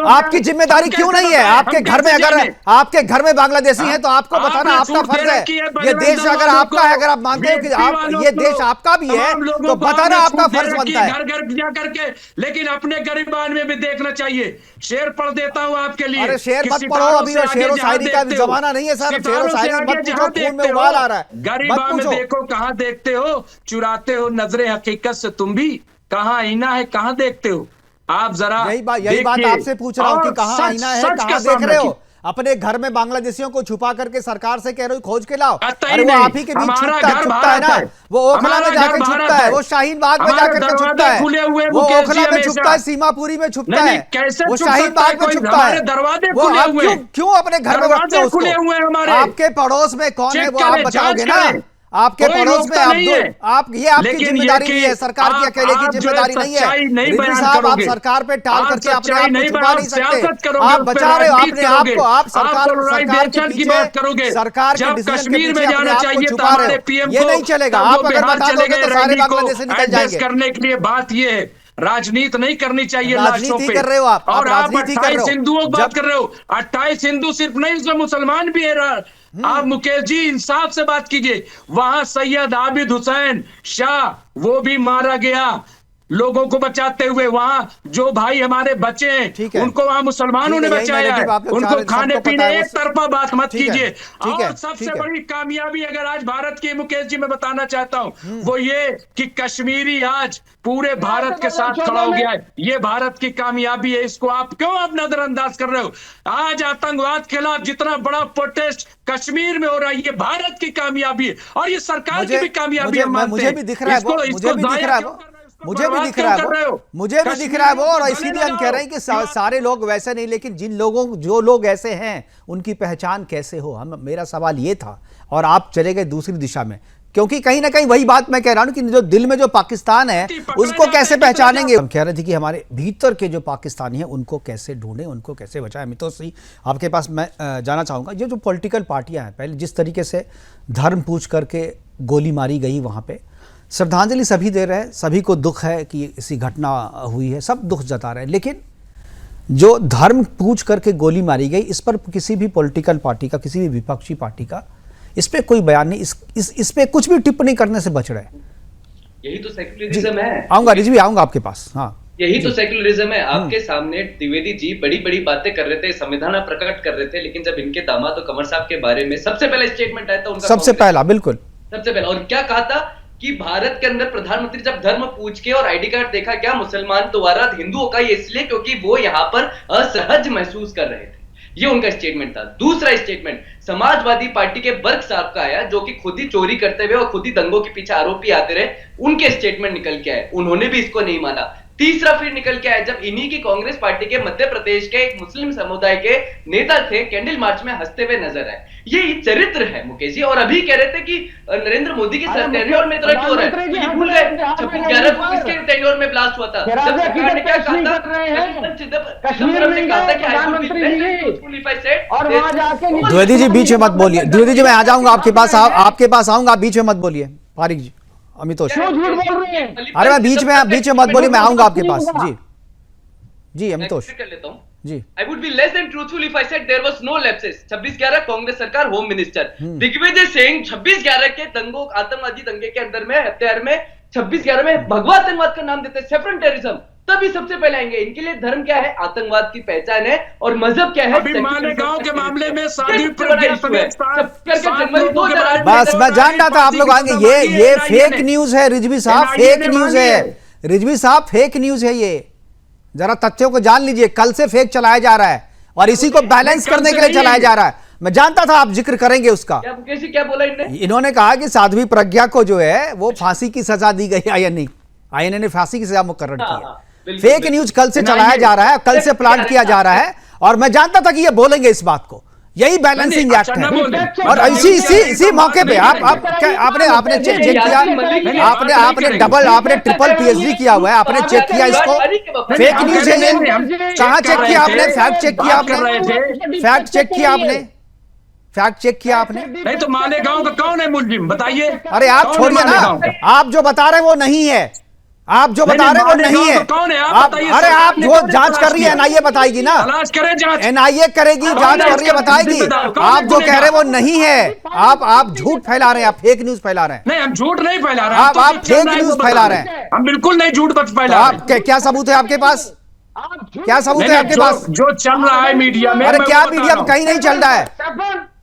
आपकी जिम्मेदारी क्यों नहीं है? आपके घर में अगर आपके घर में बांग्लादेशी हैं तो आपको बताना आपका फर्ज है। ये देश अगर आपका है, अगर आप मानते हो कि ये देश आपका भी है तो बताना आपका फर्ज बनता है। घर घर जा करके, लेकिन अपने गरीबान में भी देखना चाहिए। शेर पढ़ देता हूँ आपके लिए। अरे शेर मत पढ़ो, अभी वो शेर व शायरी का जमाना नहीं है सर। शेर व शायरी मत पूछो, खून में उबाल आ रहा है। गरीबान में देखो, कहाँ देखते हो? चुराते हो नजरे हकीकत से तुम भी। कहाँ आईना है, कहाँ देखते हो आप? जरा यही बात आपसे पूछ रहा हूं कि कहां आईना है, कहां देख रहे हो? अपने घर में बांग्लादेशियों को छुपा करके सरकार से कह रहे हो खोज के लाओ। अरे वो आप ही के बीच छुपता है ना। वो ओखला में जाकर छुपता है, वो शाहीन बाग में जाकर के छुपता है, वो ओखला में छुपता है, सीमापुरी में छुपता है, वो शाहीन बाग में छुपता है। वो आप क्यों अपने घर में रखते हो उसको? आपके पड़ोस में कौन है वो आप बताओगे ना। आपके पड़ोस में आप ये आपकी जिम्मेदारी नहीं है, सरकार की अकेले की जिम्मेदारी नहीं है। रिजवी साहब, आप सरकार पे टाल करके अपने आप को छुपा नहीं सकते। आप बचा रहे हो अपने आप को। आप सरकार के पीछे, सरकार के डिसीजन के पीछे अपने आप को छुपा रहे हो। ये नहीं चलेगा। आप अगर बता दोगे तो सारे बांग्लादेशी निकल जाएंगे। करने के लिए बात ये है, राजनीति नहीं करनी चाहिए। राजनीति कर रहे हो आप, और आप 28 हिंदुओं की बात कर रहे हो। 28 हिंदू सिर्फ नहीं, उसमें मुसलमान भी है। आप मुकेश जी इंसाफ से बात कीजिए। वहां सैयद आबिद हुसैन शाह वो भी मारा गया लोगों को बचाते हुए। वहां जो भाई हमारे बचे हैं उनको वहां मुसलमानों ने बचाया है। उनको खाने पीने एक तरफा बात मत कीजिए। और सबसे बड़ी कामयाबी अगर आज भारत की, मुकेश जी मैं बताना चाहता हूं, वो ये कि कश्मीरी आज पूरे भारत के साथ खड़ा हो गया है। ये भारत की कामयाबी है। इसको आप क्यों नजरअंदाज कर रहे हो? आज आतंकवाद के खिलाफ जितना बड़ा प्रोटेस्ट कश्मीर में हो रहा है, ये भारत की कामयाबी है और ये सरकार की भी कामयाबी है। मुझे भी दिख रहा है, मुझे भी दिख रहा है, मुझे भी दिख रहा है वो। और इसीलिए हम कह रहे हैं कि सारे लोग वैसे नहीं, लेकिन जो लोग ऐसे हैं उनकी पहचान कैसे हो? मेरा सवाल ये था और आप चले गए दूसरी दिशा में, क्योंकि कहीं ना कहीं वही बात मैं कह रहा हूं कि जो दिल में जो पाकिस्तान है उसको कैसे पहचानेंगे? हम कह रहे थे कि हमारे भीतर के जो पाकिस्तानी हैं उनको कैसे ढूंढें, उनको कैसे बचाएं। मितोषी, आपके पास मैं जाना चाहूँगा, ये जो पॉलिटिकल पार्टियाँ हैं, पहले जिस तरीके से धर्म पूछ करके गोली मारी गई, वहाँ पर श्रद्धांजलि सभी दे रहे हैं, सभी को दुख है कि ऐसी घटना हुई है, सब दुख जता रहे हैं, लेकिन जो धर्म पूछ करके गोली मारी गई, इस पर किसी भी पॉलिटिकल पार्टी का, किसी भी विपक्षी पार्टी का इस पे कोई बयान नहीं, इस पे कुछ भी टिप्पणी करने से बच रहे हैं। यही तो सेक्युलरिज्म है। आऊंगा रिजवी, आऊंगा आपके पास। हाँ, यही तो सेक्युलरिज्म है। आपके सामने द्विवेदी जी बड़ी बड़ी बातें कर रहे थे, संविधान प्रकट कर रहे थे, लेकिन जब इनके दामाद तो कंवर साहब के बारे में सबसे पहला स्टेटमेंट आया था उनका, सबसे पहला, बिल्कुल सबसे पहला, और क्या कहा था कि भारत के अंदर प्रधानमंत्री जब धर्म पूछ के और आईडी कार्ड देखा, क्या मुसलमान दोबारा हिंदुओं का, ये इसलिए क्योंकि वो यहां पर असहज महसूस कर रहे थे। ये उनका स्टेटमेंट था। दूसरा स्टेटमेंट समाजवादी पार्टी के बर्क साहब का आया, जो कि खुद ही चोरी करते हुए और खुद ही दंगों के पीछे आरोपी आते रहे, उनके स्टेटमेंट निकल के आए, उन्होंने भी इसको नहीं माना। तीसरा फिर निकल के आया जब इन्हीं की कांग्रेस पार्टी के मध्य प्रदेश के एक मुस्लिम समुदाय के नेता थे, कैंडल मार्च में हंसते हुए नजर आए। ये चरित्र है मुकेश जी। और अभी कह रहे थे कि नरेंद्र मोदी के टेन्योर में इतना क्यों हो रहा है, तो ये भूल गए 26/11 को किसके टेन्योर में ब्लास्ट हुआ था, जब सरकार ने क्या कहा था, चिदंबरम ने कहा था कि I would be less truthful if I said. Dwivedi ji बीच में मत बोलिए, द्विवेदी जी मैं आ जाऊंगा आपके पास, आपके पास आऊंगा, आप बीच में मत बोलिए। फारिक जी, अमितोष, अरे मैं बीच में मत बोलिए, मैं आऊंगा आपके पास। जी अमितोष कर लेता हूं जी। I would be less than truthful if I said there was no lapses। 26/11 Congress सरकार, होम मिनिस्टर दिग्विजय सिंह 26/11 के दंगों, आतंकवादी दंगे के अंदर में, हत्यार में 26/11 में भगवा आतंकवाद का नाम देते हैं, सेफरन टेररिज्म, तभी सबसे पहले आएंगे। इनके लिए धर्म क्या है, आतंकवाद की पहचान है, और मजहब क्या है, अभी मालेगांव के मामले में शादी बस मैं जान रहा था आप लोग आएंगे। ये फेक न्यूज है रिजवी साहब, फेक न्यूज है रिजवी साहब, फेक न्यूज है ये। जरा तथ्यों को जान लीजिए, कल से फेक चलाया जा रहा है और इसी को बैलेंस करने के लिए चलाया जा रहा है। मैं जानता था आप जिक्र करेंगे उसका। क्या बोला इन्होंने कहा कि साध्वी प्रज्ञा को जो है वो फांसी की सजा दी गई, आईएनए ने फांसी की सजा मुकर्रर की है। फेक न्यूज कल से चलाया जा रहा है, कल से प्लान किया जा रहा है, और मैं जानता था कि ये बोलेंगे इस बात को। यही बैलेंसिंग एक्ट है। और इसी मौके पे आपने चेक किया, आपने डबल, आपने ट्रिपल पीएचडी किया हुआ है, आपने चेक किया इसको, फेक न्यूज है ये। कहां चेक किया आपने? फैक्ट चेक किया आपने? फैक्ट चेक किया आपने? फैक्ट चेक किया आपने? नहीं तो मालेगांव का कौन है मुलजिम, बताइए। अरे आप छोड़िए ना, आप जो बता रहे वो नहीं है, आप जो बता रहे वो नहीं है। कौन है आप, अरे आप जो जांच कर रही है एनआईए बताएगी ना, एनआईए करेगी, जांच कर रही है बताएगी। आप जो कह रहे वो नहीं है, आप झूठ फैला रहे हैं, आप फेक न्यूज फैला रहे हैं। नहीं, हम झूठ नहीं फैला रहे, आप फेक न्यूज फैला रहे हैं। हम बिल्कुल नहीं झूठ फैला रहे। क्या सबूत है आपके पास? क्या सबूत है आपके पास जो चल रहा है मीडिया में? अरे क्या मीडिया में कहीं नहीं चल रहा है,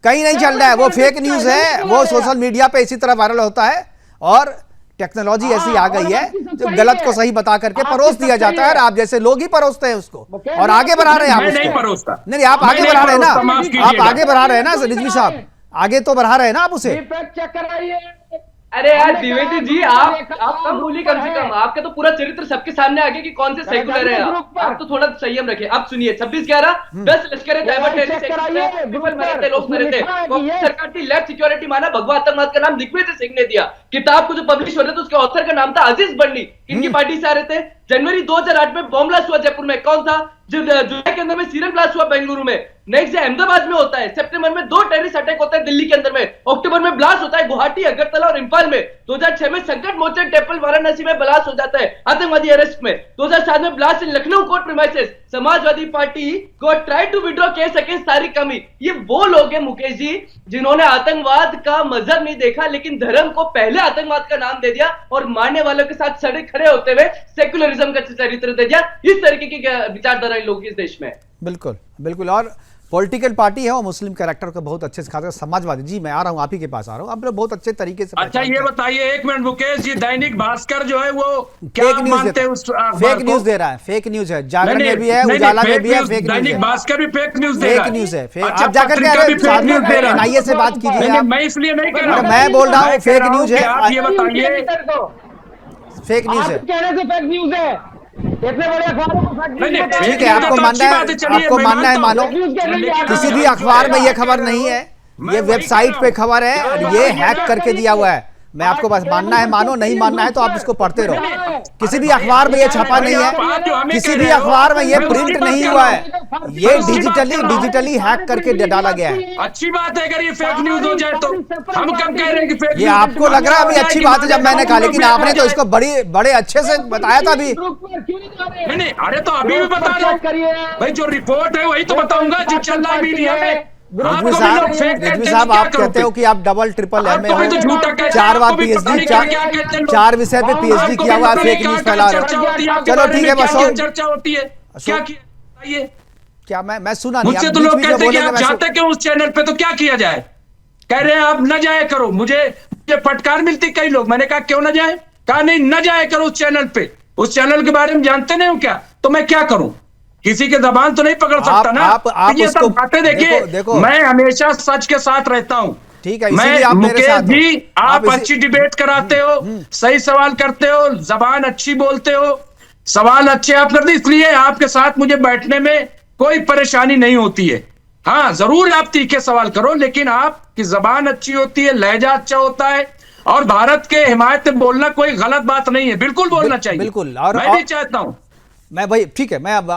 कहीं नहीं चल रहा है, वो फेक न्यूज है, वो सोशल मीडिया पे इसी तरह वायरल होता है। और टेक्नोलॉजी ऐसी आ गई है जो गलत को सही बता करके परोस दिया जाता है, और आप जैसे लोग ही परोसते हैं उसको और आगे बढ़ा रहे हैं आप उसको। नहीं, आप आगे बढ़ा रहे हैं ना, आप आगे बढ़ा रहे हैं ना रिजवी साहब, आगे तो बढ़ा रहे हैं ना आप उसे। अरे यार द्विवेदी जी, आप कम बोलिए, कम से कम आपका तो पूरा चरित्र सबके सामने आ गया कि कौन से सेकुलर है। आप तो थोड़ा संयम रखें। अब सुनिए, 26/11 10 लश्कर लोग मरे थे, सरकार की लैब सिक्योरिटी माना, भगवा आतंकवाद का नाम दिग्विजय सिंह ने दिया। किताब को जो पब्लिश हो रहा था उसके ऑथर का नाम था अजीज बंडी। इनकी पार्टी से आ रहे थे। जनवरी 2008 में बॉम्ब ब्लास्ट हुआ जयपुर में, कौन था? जुलाई के अंदर में सीरियन ब्लास्ट हुआ बेंगलुरु में, नेक्स्ट अहमदाबाद में होता है, सितंबर में 2 टेररिस्ट अटैक होता है दिल्ली के अंदर में, अक्टूबर में ब्लास्ट होता है गुवाहाटी, अगरतला और इंफाल में, 2006 में संकट मोचन टेम्पल वाराणसी में ब्लास्ट हो जाता है आतंकवादी अरेस्ट में, 2007 में blast in Lucknow court premises, Samajwadi Party को try to withdraw case against Tariq कमी। ये वो लोग हैं मुकेश जी जिन्होंने आतंकवाद का मजहब नहीं देखा, लेकिन धर्म को पहले आतंकवाद का नाम दे दिया और मारने वालों के साथ सड़क खड़े होते हुए सेक्युलरिज्म का चरित्र दे दिया। इस तरीके की विचारधारा इन लोग इस देश में। बिल्कुल बिल्कुल, और पॉलिटिकल पार्टी है वो मुस्लिम कैरेक्टर को बहुत अच्छे से खाते हैं, समाजवादी। जी मैं आ रहा हूँ, आप ही के पास आ रहा हूँ, आप लोग बहुत अच्छे तरीके से। अच्छा ये बताइए, एक मिनट मुकेश जी, दैनिक भास्कर जो है वो क्या फेक न्यूज मानते हैं उस फेक न्यूज दे रहा है, फेक न्यूज है, जागरण में भी है, उजाला में भी है, फेक न्यूज है। दैनिक भास्कर भी फेक न्यूज दे रहा है। फेक न्यूज है। आप जाकर के एनआईए से बात कीजिए। मैं इसलिए नहीं कर रहा हूं, मैं बोल रहा हूँ फेक न्यूज है। आप ये बताइए, फेक न्यूज है, कहने से फेक न्यूज है। इतने बड़े अखबारों को ठीक है, आपको मानना है, आपको मानना है मानो। किसी भी अखबार में ये खबर नहीं है, ये वेबसाइट पे खबर है और ये हैक करके दिया हुआ है। मैं आपको बस मानना है मानो, नहीं मानना है तो आप इसको पढ़ते रहो। किसी भी अखबार में ये छपा नहीं है, किसी भी अखबार में ये प्रिंट नहीं हुआ है, ये डिजिटली हैक करके डाला गया है। अच्छी बात है अगर ये फेक न्यूज हो जाए तो। हम कब कह रहे हैं कि फेक ये आपको लग रहा है अभी अच्छी बात है जब मैंने कहा, लेकिन आपने तो इसको बड़े अच्छे से बताया था अभी। नहीं, अरे तो अभी भी बता रहा हूँ भाई, जो रिपोर्ट है वही तो बताऊंगा जो चल रहा है मीडिया में। रिजवी साहब, आप कहते हो कि आप डबल ट्रिपल एमए हो, 4 बार पीएचडी, 4 विषय पे पीएचडी किया हुआ है, फेक न्यूज फैला रहे हो। चलो ठीक है, बस चर्चा होती है क्या किया? क्या मैं सुना नहीं। मुझसे तो लोग कहते हैं कि आप जाते क्यों उस चैनल पे, तो क्या किया जाए? कह रहे हैं आप न जाया करो। मुझे फटकार मिलती कई लोग, मैंने कहा क्यों न जाए? कहा नहीं, न जाया करो उस चैनल पे, उस चैनल के बारे में जानते नहीं हो क्या? तो मैं क्या करूं? किसी के जबान तो नहीं पकड़ सकता ना। आप ये सब बातें देखिए, मैं हमेशा सच के साथ रहता हूँ। ठीक है, मैं मुकेश जी, आप अच्छी डिबेट कराते हो, सही सवाल करते हो, जबान अच्छी बोलते हो, सवाल अच्छे आप करते, इसलिए आपके साथ मुझे बैठने में कोई परेशानी नहीं होती है। हाँ, जरूर आप तीखे सवाल करो, लेकिन आपकी जबान अच्छी होती है, लहजा अच्छा होता है, और भारत के हिमायत में बोलना कोई गलत बात नहीं है, बिल्कुल बोलना चाहिए। बिल्कुल। मैं भी चाहता हूं। मैं भाई ठीक है, मैं अब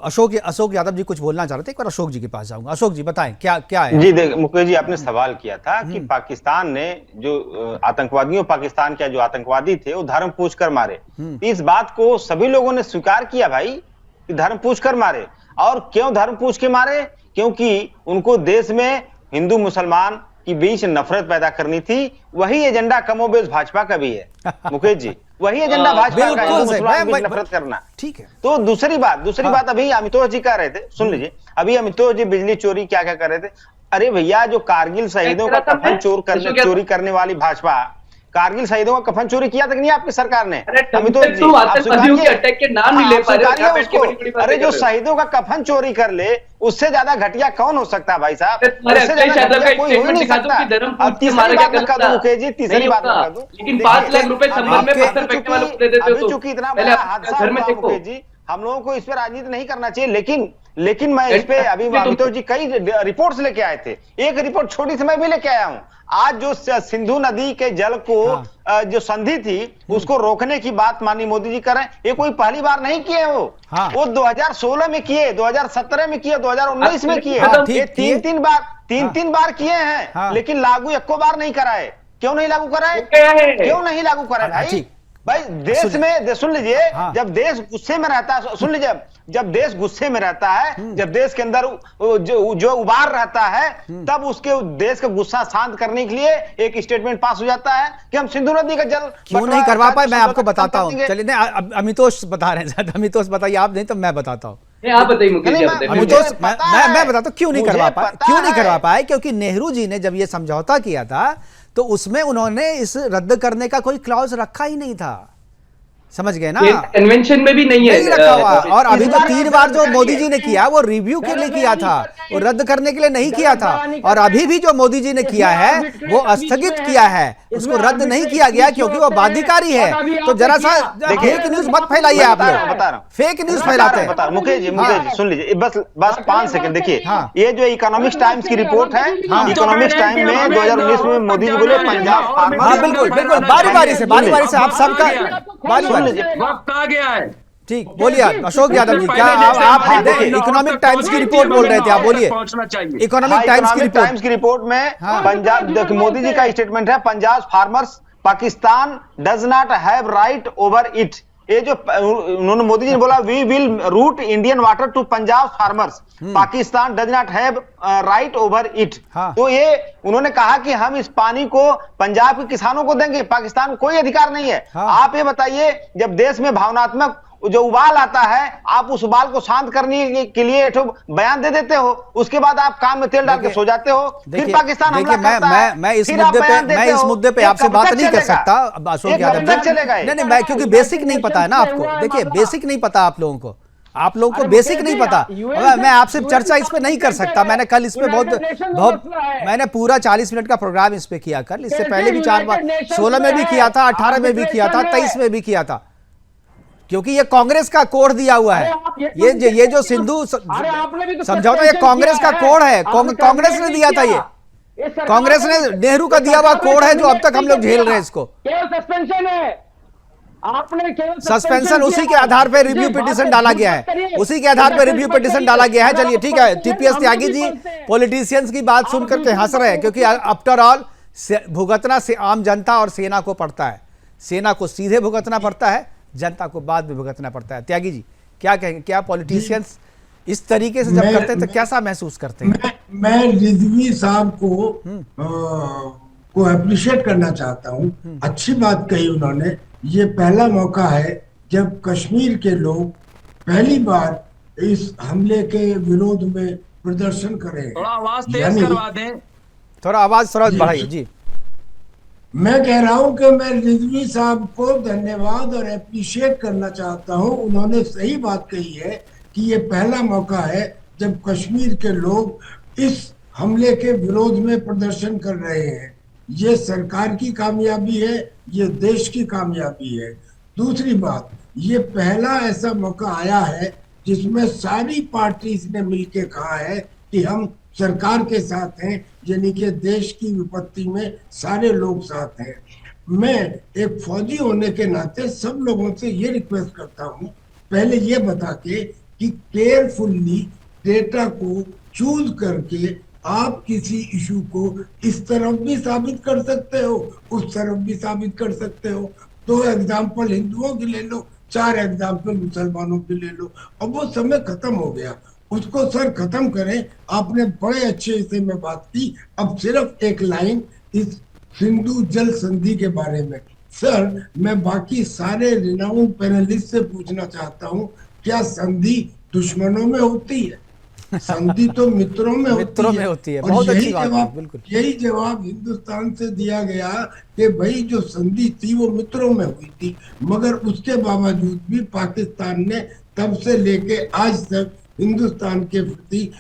अशोक यादव जी कुछ बोलना चाह रहे थे, एक बार अशोक जी के पास जाऊंगा। अशोक जी बताएं क्या है। जी देख मुकेश जी, आपने सवाल किया था कि पाकिस्तान ने जो आतंकवादियों, पाकिस्तान के जो आतंकवादी थे वो धर्म पूछ कर मारे। इस बात को सभी लोगों ने स्वीकार किया भाई कि धर्म पूछ कर मारे। और क्यों धर्म पूछ के मारे? क्योंकि उनको देश में हिंदू मुसलमान के बीच नफरत पैदा करनी थी। वही एजेंडा कमोबेश भाजपा का भी है मुकेश जी, वही एजेंडा भाजपा का, हिंदू मुसलमान के बीच नफरत करना। ठीक है। तो दूसरी बात अभी अमितोष जी कह रहे थे, सुन लीजिए, अभी अमितोष जी बिजली चोरी क्या क्या कर रहे थे। अरे भैया, जो कारगिल शहीदों का कफन चोरी करने वाली भाजपा, कारगिल शहीदों का कफन चोरी किया तक नहीं आपकी सरकार ने? अमितोष जी, आतंकवादियों के अटैक के नाम नहीं ले पा रहे। अरे जो शहीदों का कफन चोरी कर ले, उससे ज्यादा घटिया कौन हो सकता है भाई साहब? उससे ज्यादा घटिया कोई हो नहीं सकता। अब तीसरी बात मैं कर दूं मुकेश जी, तीसरी बात मैं कर दूं, लेकिन 5 लाख रुपए संबंध में पत्थर फेंकने वालों को दे देते हो। चूंकि इतना बड़ा हादसा हुआ मुकेश जी, हम लोगों को इस पर राजनीति नहीं करना चाहिए, लेकिन मैं इस पे अभी अमितोष जी कई रिपोर्ट्स लेके आए थे। एक रिपोर्ट छोटी सी मैं भी लेके आया हूं। आज जो सिंधु नदी के जल को जो संधि थी उसको रोकने की बात माननीय मोदी जी कर रहे हैं। ये कोई पहली बार नहीं किए वो 2016 में किए, 2017 में किए, 2019 में किए। ये तीन बार किए हैं, लेकिन लागू एको बार नहीं कराए। क्यों नहीं लागू कराए? क्यों नहीं लागू कराए भाई देश में? सुन लीजिए, जब देश गुस्से में रहता है, सुन लीजिए, जब देश गुस्से में रहता है, जब देश के अंदर जो उबार रहता है, तब उसके देश का गुस्सा शांत करने के लिए एक स्टेटमेंट पास हो जाता है कि हम सिंधु नदी का जल क्यों नहीं करवा पाए। मैं आपको बताता हूँ, चलिए नहीं, अमितोष बता रहे हैं, अमितोष बताइए आप, नहीं तो मैं बताता हूँ। आप बताइए मुकेश जी, अमितोष, मैं बताता हूँ क्यों नहीं करवा पाए। क्योंकि नेहरू जी ने जब ये समझौता किया था तो उसमें उन्होंने इस रद्द करने का कोई क्लॉज रखा ही नहीं था, समझ गए ना? कन्वेंशन में भी नहीं है रखा हुआ। और अभी तो 3 बार जो मोदी जी ने किया वो रिव्यू के लिए किया था, वो रद्द करने के लिए नहीं किया था। और अभी भी जो मोदी जी ने किया है वो स्थगित किया है, उसको रद्द नहीं किया गया क्योंकि वो बाध्यकारी है। तो जरा सा फेक न्यूज मत फैलाइए आप लोग, फेक न्यूज फैलाते हैं। मुकेश जी सुन लीजिए, बस 5 सेकंड देखिए। ये जो इकोनॉमिक्स टाइम्स की रिपोर्ट है, इकोनॉमिक्स टाइम में 2019 में मोदी जी बोले पंजाब फार्मर, बिल्कुल बारी बारी से आप सबका वक्त आ गया है। ठीक, बोलिए अशोक यादव जी, क्या आप इकोनॉमिक टाइम्स की रिपोर्ट बोल रहे थे, आप बोलिए। पहुंचना चाहिए। इकोनॉमिक टाइम्स की रिपोर्ट में पंजाब, मोदी जी का स्टेटमेंट है, Punjab farmers Pakistan does not have right over it. ये जो उन्होंने मोदी जी ने बोला, we will route Indian water to Punjab farmers, Pakistan does not have right over it. तो ये उन्होंने कहा कि हम इस पानी को पंजाब के किसानों को देंगे, पाकिस्तान को कोई अधिकार नहीं है। आप ये बताइए, जब देश में भावनात्मक जो उबाल आता है, आप उस उबाल को शांत करने के लिए एक बयान दे देते हो, उसके बाद आप काम में तेल डाल के सो जाते हो, फिर पाकिस्तान हमला करता है। मैं इस मुद्दे पे आपसे बात नहीं कर सकता अशोक यादव जी। नहीं, मैं क्योंकि बेसिक नहीं पता है ना आपको। देखिए, बेसिक नहीं पता आप लोगों को, बेसिक नहीं पता। मैं आपसे चर्चा इस पे नहीं कर सकता। मैंने कल इस पे बहुत मैंने पूरा 40 मिनट का प्रोग्राम इस पे किया कल। इससे पहले भी 4 बार, 16 में भी किया था, 18 में भी किया था, 23 में भी किया था, क्योंकि ये कांग्रेस का कोड दिया हुआ है। ये जो सिंधु समझौता, ये कांग्रेस का कोड है, कांग्रेस ने दिया था। ये कांग्रेस ने नेहरू का दिया हुआ कोड है, जो अब तक हम लोग झेल रहे हैं इसको। सस्पेंशन है, आपने केवल सस्पेंशन, उसी के आधार पर रिव्यू पिटीशन डाला गया है, उसी के आधार पर रिव्यू पिटीशन डाला गया है। चलिए ठीक है, टीपीएस त्यागी जी पॉलिटिशियंस की बात सुन करके हंस रहे हैं, क्योंकि आफ्टर ऑल भुगतना से आम जनता और सेना को पड़ता है। सेना को सीधे भुगतना पड़ता है, जनता को बाद में भुगतना पड़ता है। त्यागी जी क्या कहेंगे, क्या पॉलिटिशियंस इस तरीके से जब करते हैं तो कैसा महसूस करते हैं? मैं रिजवी साहब को अप्रिशिएट करना चाहता हूं। अच्छी बात कही उन्होंने। ये पहला मौका है जब कश्मीर के लोग पहली बार इस हमले के विरोध में प्रदर्शन करें। थोड़ा आवाज तेज करवा दें, थोड़ा आवाज बढ़ाइए जी। मैं कह रहा हूं कि मैं रिजवी साहब को धन्यवाद और अप्रिशिएट करना चाहता हूं। उन्होंने सही बात कही है कि ये पहला मौका है जब कश्मीर के लोग इस हमले के विरोध में प्रदर्शन कर रहे हैं। ये सरकार की कामयाबी है, ये देश की कामयाबी है। दूसरी बात, ये पहला ऐसा मौका आया है जिसमें सारी पार्टीज ने मिलकर कहा है कि हम सरकार के साथ हैं, यानी कि देश की विपत्ति में सारे लोग साथ हैं। मैं एक फौजी होने के नाते सब लोगों से ये रिक्वेस्ट करता हूँ, पहले ये बता के कि केयरफुल्ली डेटा को चूज करके आप किसी इशू को इस तरफ भी साबित कर सकते हो, उस तरफ भी साबित कर सकते हो। 2 एग्जाम्पल हिंदुओं की ले लो, 4 एग्जाम्पल मुसलमानों की ले लो। अब वो समय खत्म हो गया, उसको सर खत्म करें। आपने बड़े अच्छे से में बात की, अब सिर्फ एक लाइन इस सिंधु जल संधि के बारे में। सर, मैं बाकी सारे रिनाउंड पैनलिस्ट से पूछना चाहता हूँ, क्या संधि दुश्मनों में होती है? संधि तो मित्रों में होती है। बहुत अच्छी बात है, बिल्कुल। यही जवाब हिंदुस्तान से दिया गया कि भाई जो संधि थी वो मित्रों में हुई थी, मगर उसके बावजूद भी पाकिस्तान ने तब से लेके आज तक हिंदुस्तान के प्रति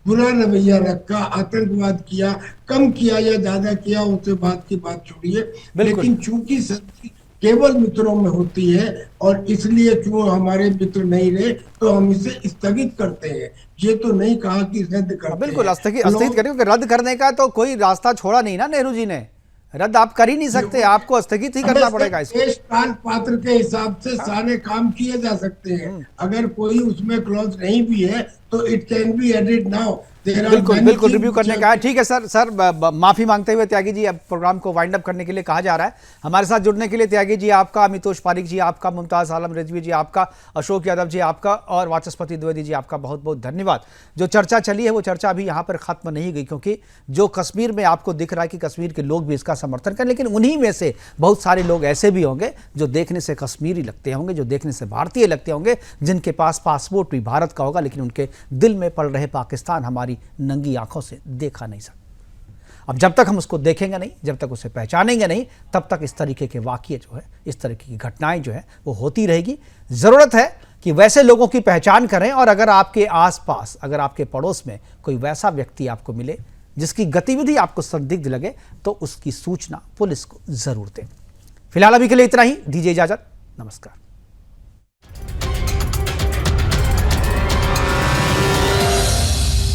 बुरा रवैया रखा, आतंकवाद किया, कम किया या ज्यादा किया उससे बात की बात छोड़िए, लेकिन चूंकि संधि केवल मित्रों में होती है और इसलिए क्यों हमारे मित्र नहीं रहे तो हम इसे स्थगित करते हैं। ये तो नहीं कहा कि रद्द करते हैं। बिल्कुल स्थगित करें, क्योंकि रद्द करने का तो कोई रास्ता छोड़ा नहीं ना नेहरू जी ने। रद्द आप कर ही नहीं सकते, आपको स्थगित ही करना पड़ेगा इसको। देश काल पात्र के हिसाब से सारे काम किए जा सकते हैं। अगर कोई उसमें क्लॉज नहीं भी है तो it can be added now. बिल्कुल रिव्यू करने का है। ठीक है सर माफी मांगते हुए त्यागी जी, अब प्रोग्राम को वाइंड अप करने के लिए कहा जा रहा है। हमारे साथ जुड़ने के लिए त्यागी जी आपका, अमितोष पारिक जी आपका, मुमताज आलम रिजवी जी आपका, अशोक यादव जी आपका और वाचस्पति द्विवेदी जी आपका बहुत बहुत धन्यवाद। जो चर्चा चली है वो चर्चा अभी यहाँ पर खत्म नहीं गई, क्योंकि जो कश्मीर में आपको दिख रहा है कि कश्मीर के लोग भी इसका समर्थन करें, लेकिन उन्हीं में से बहुत सारे लोग ऐसे भी होंगे जो देखने से कश्मीरी लगते होंगे, जो देखने से भारतीय लगते होंगे, जिनके पास पासपोर्ट भी भारत का होगा, लेकिन उनके दिल में पड़ रहे पाकिस्तान हमारी नंगी आंखों से देखा नहीं सकता। अब जब तक हम उसको देखेंगे नहीं, जब तक उसे पहचानेंगे नहीं, तब तक इस तरीके के वाकये जो है, इस तरीके की घटनाएं जो है वो होती रहेगी। जरूरत है कि वैसे लोगों की पहचान करें, और अगर आपके आसपास, अगर आपके पड़ोस में कोई वैसा व्यक्ति आपको मिले जिसकी गतिविधि आपको संदिग्ध लगे, तो उसकी सूचना पुलिस को जरूर दें। फिलहाल अभी के लिए इतना ही, दीजिए इजाजत, नमस्कार।